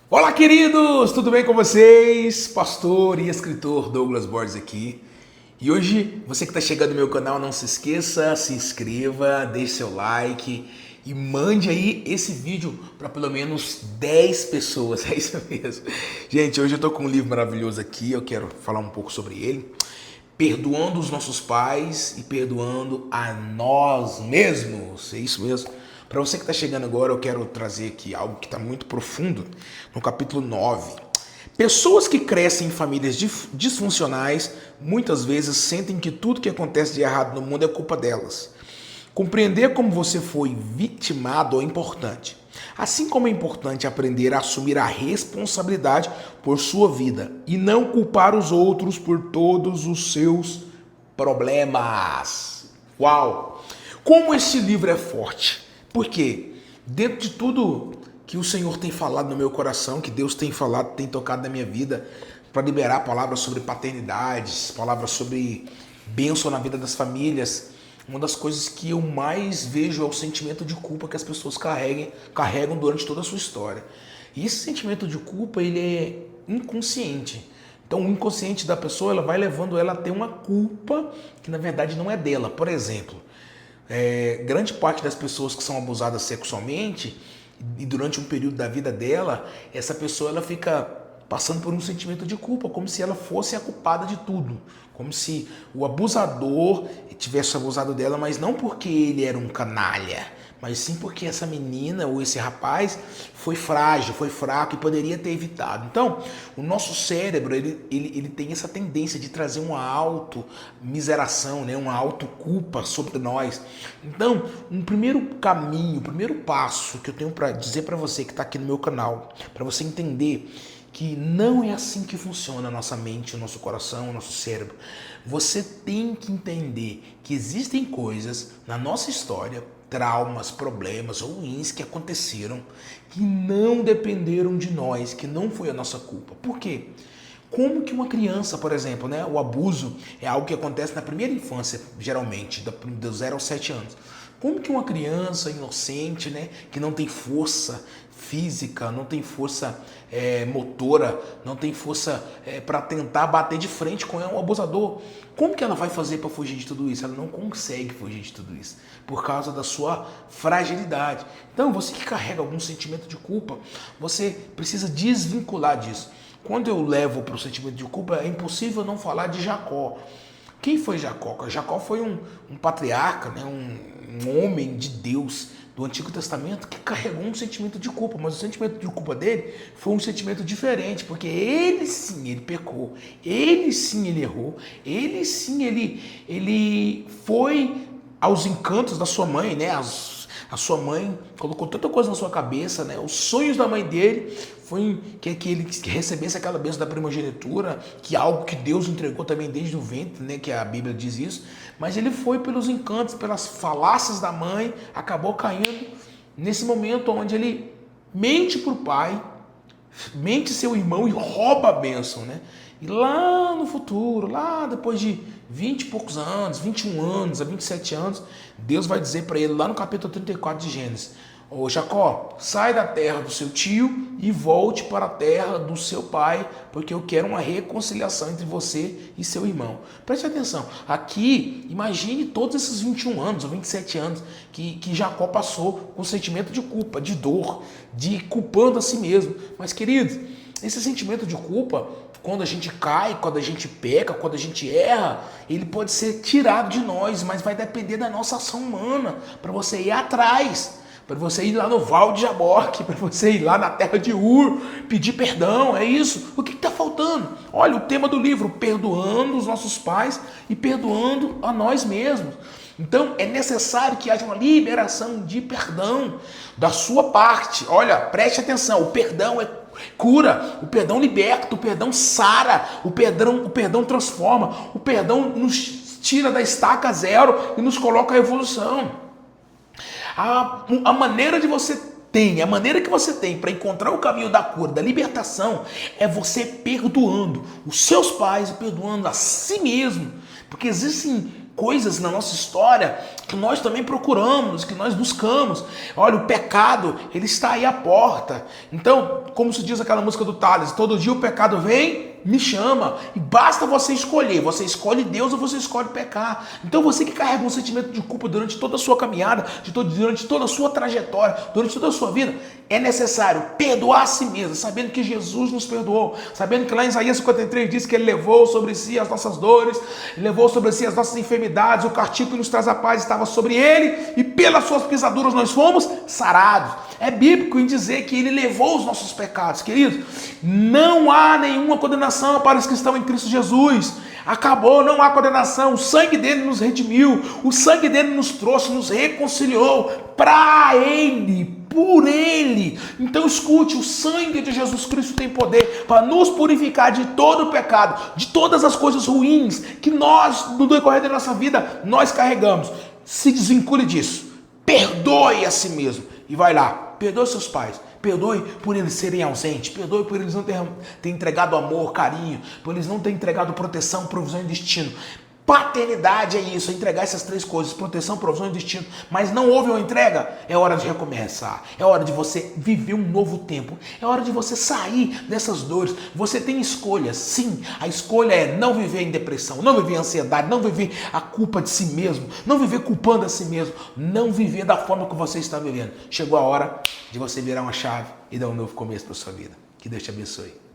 Olá, queridos! Tudo bem com vocês? Pastor e escritor Douglas Borges aqui. E hoje, você que está chegando no meu canal, não se esqueça, se inscreva, deixe seu like e mande aí esse vídeo para pelo menos 10 pessoas, é isso mesmo. Gente, hoje eu tô com um livro maravilhoso aqui, eu quero falar um pouco sobre ele. Perdoando os nossos pais e perdoando a nós mesmos, é isso mesmo. Para você que está chegando agora, eu quero trazer aqui algo que está muito profundo, no capítulo 9. Pessoas que crescem em famílias disfuncionais, muitas vezes sentem que tudo que acontece de errado no mundo é culpa delas. Compreender como você foi vitimado é importante. Assim como é importante aprender a assumir a responsabilidade por sua vida e não culpar os outros por todos os seus problemas. Uau! Como esse livro é forte! Porque dentro de tudo que o Senhor tem falado no meu coração, que Deus tem falado, tem tocado na minha vida, para liberar palavras sobre paternidades, palavras sobre bênção na vida das famílias, uma das coisas que eu mais vejo é o sentimento de culpa que as pessoas carregam durante toda a sua história. E esse sentimento de culpa, ele é inconsciente. Então, o inconsciente da pessoa, ela vai levando ela a ter uma culpa que na verdade não é dela. Por exemplo, grande parte das pessoas que são abusadas sexualmente e durante um período da vida dela, essa pessoa ela fica passando por um sentimento de culpa, como se ela fosse a culpada de tudo, como se o abusador tivesse abusado dela, mas não porque ele era um canalha, mas sim porque essa menina ou esse rapaz foi frágil, foi fraco e poderia ter evitado. Então, o nosso cérebro, ele tem essa tendência de trazer uma auto-miseração, né? Uma auto-culpa sobre nós. Então, um primeiro caminho, um primeiro passo que eu tenho para dizer para você que está aqui no meu canal, para você entender que não é assim que funciona a nossa mente, o nosso coração, o nosso cérebro. Você tem que entender que existem coisas na nossa história, traumas, problemas ruins que aconteceram, que não dependeram de nós, que não foi a nossa culpa. Por quê? Como que uma criança, por exemplo, né? O abuso é algo que acontece na primeira infância, geralmente, do 0 aos 7 anos. Como que uma criança inocente, né, que não tem força física, não tem força motora, não tem força para tentar bater de frente com um abusador, como que ela vai fazer para fugir de tudo isso? Ela não consegue fugir de tudo isso, por causa da sua fragilidade. Então, você que carrega algum sentimento de culpa, você precisa desvincular disso. Quando eu levo para o sentimento de culpa, é impossível não falar de Jacó. Quem foi Jacó? Jacó foi um patriarca, né? um homem de Deus do Antigo Testamento que carregou um sentimento de culpa, mas o sentimento de culpa dele foi um sentimento diferente, porque ele sim, ele pecou, ele sim, ele errou, ele sim, ele foi aos encantos da sua mãe, né? A sua mãe colocou tanta coisa na sua cabeça, né? Os sonhos da mãe dele foi que ele recebesse aquela bênção da primogenitura, que é algo que Deus entregou também desde o ventre, né? Que a Bíblia diz isso. Mas ele foi pelos encantos, pelas falácias da mãe, acabou caindo nesse momento onde ele mente para o pai, mente seu irmão e rouba a bênção, né? E lá no futuro, lá depois de 20 e poucos anos, 21 anos, a 27 anos, Deus vai dizer para ele lá no capítulo 34 de Gênesis: ô Jacó, sai da terra do seu tio e volte para a terra do seu pai, porque eu quero uma reconciliação entre você e seu irmão. Preste atenção, aqui imagine todos esses 21 anos ou 27 anos que Jacó passou com sentimento de culpa, de dor, de culpando a si mesmo. Mas queridos, esse sentimento de culpa, quando a gente cai, quando a gente peca, quando a gente erra, ele pode ser tirado de nós, mas vai depender da nossa ação humana, para você ir atrás, para você ir lá no Val de Jaboque, para você ir lá na terra de Ur, pedir perdão, é isso. O que está faltando? Olha, o tema do livro, perdoando os nossos pais e perdoando a nós mesmos. Então, é necessário que haja uma liberação de perdão da sua parte. Olha, preste atenção, o perdão cura, o perdão liberta, o perdão sara, o perdão transforma, o perdão nos tira da estaca zero e nos coloca à evolução. A maneira que você tem para encontrar o caminho da cura, da libertação, é você perdoando os seus pais e perdoando a si mesmo. Porque existem coisas na nossa história que nós também procuramos, que nós buscamos. Olha, o pecado, ele está aí à porta. Então, como se diz aquela música do Thales, todo dia o pecado vem, me chama, e basta você escolher. Você escolhe Deus ou você escolhe pecar. Então você que carrega um sentimento de culpa durante toda a sua caminhada, durante toda a sua trajetória, durante toda a sua vida, é necessário perdoar a si mesmo, sabendo que Jesus nos perdoou, sabendo que lá em Isaías 53 diz que ele levou sobre si as nossas dores, levou sobre si as nossas enfermidades, o castigo que nos traz a paz estava sobre ele, e pelas suas pisaduras nós fomos sarados. É bíblico em dizer que ele levou os nossos pecados, queridos. Não há nenhuma condenação para os que estão em Cristo Jesus. Acabou, não há condenação. O sangue dele nos redimiu, o sangue dele nos trouxe, nos reconciliou para ele, por ele. Então escute, o sangue de Jesus Cristo tem poder para nos purificar de todo o pecado, de todas as coisas ruins que nós, no decorrer da nossa vida, nós carregamos. Se desvincule disso, perdoe a si mesmo e vai lá. Perdoe seus pais, perdoe por eles serem ausentes, perdoe por eles não terem entregado amor, carinho, por eles não terem entregado proteção, provisão e destino. Paternidade é isso, é entregar essas três coisas, proteção, provisão e destino. Mas não houve uma entrega, é hora de recomeçar, é hora de você viver um novo tempo, é hora de você sair dessas dores. Você tem escolhas, sim, a escolha é não viver em depressão, não viver em ansiedade, não viver a culpa de si mesmo, não viver culpando a si mesmo, não viver da forma que você está vivendo. Chegou a hora de você virar uma chave e dar um novo começo para a sua vida. Que Deus te abençoe.